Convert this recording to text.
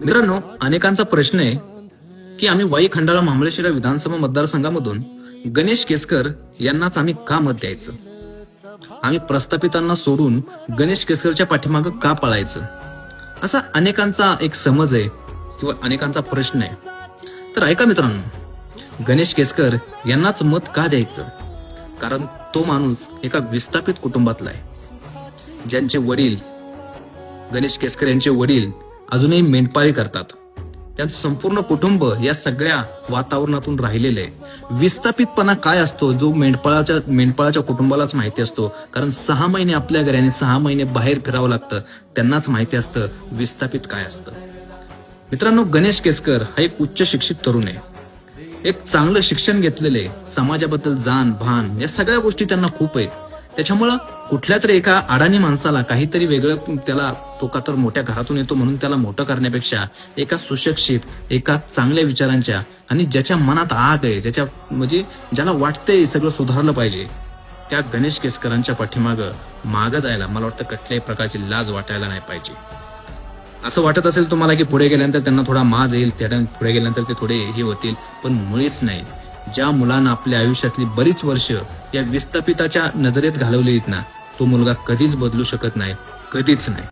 मित्रांनो, अनेकांचा प्रश्न आहे की आम्ही वाई खंडाळा महाबळेश्वर विधानसभा मतदारसंघामधून गणेश केसकर यांनाच आम्ही का मत द्यायचं, आम्ही प्रस्थापितांना सोडून गणेश केसकरच्या पाठीमागं का पळायचं, असा अनेकांचा एक समज आहे किंवा अनेकांचा प्रश्न आहे. तर ऐका मित्रांनो, गणेश केसकर यांनाच मत का द्यायचं? कारण तो माणूस एका विस्थापित कुटुंबातला आहे, ज्यांचे वडील गणेश केसकर यांचे वडील अजूनही मेंढपाळी करतात. त्यांचं संपूर्ण कुटुंब या सगळ्या वातावरणातून राहिलेलं आहे. विस्थापितपणा काय असतो जो मेंढपाळाच्या कुटुंबालाच माहिती असतो. कारण 6 महिने आपल्या घरी आणि 6 महिने बाहेर फिरावं लागतं, त्यांनाच माहिती असतं विस्थापित काय असतं. मित्रांनो, गणेश केसकर हा एक उच्च शिक्षित तरुण आहे, एक चांगलं शिक्षण घेतलेले, समाजाबद्दल जाण भान या सगळ्या गोष्टी त्यांना खूप आहेत. त्याच्यामुळं कुठल्या तरी एका अडाणी माणसाला काहीतरी वेगळं, त्याला तो का तर मोठ्या घरातून येतो म्हणून त्याला मोठं करण्यापेक्षा एका सुशिक्षित, एका चांगल्या विचारांच्या आणि ज्याच्या मनात आग आहे, ज्याला वाटतंय सगळं सुधारलं पाहिजे, त्या गणेश केसकरांच्या मागं जायला मला वाटतं कुठल्याही प्रकारची लाज वाटायला नाही पाहिजे. असं वाटत असेल तुम्हाला की पुढे गेल्यानंतर त्यांना थोडा माज येईल, पुढे गेल्यानंतर ते थोडे हे होतील, पण मुळीच नाही. ज्या मुलानं आपल्या आयुष्यातली बरीच वर्ष या विस्थापिताच्या नजरेत घालवली आहेत ना, तो मुलगा कधीच बदलू शकत नाही, कधीच नाही.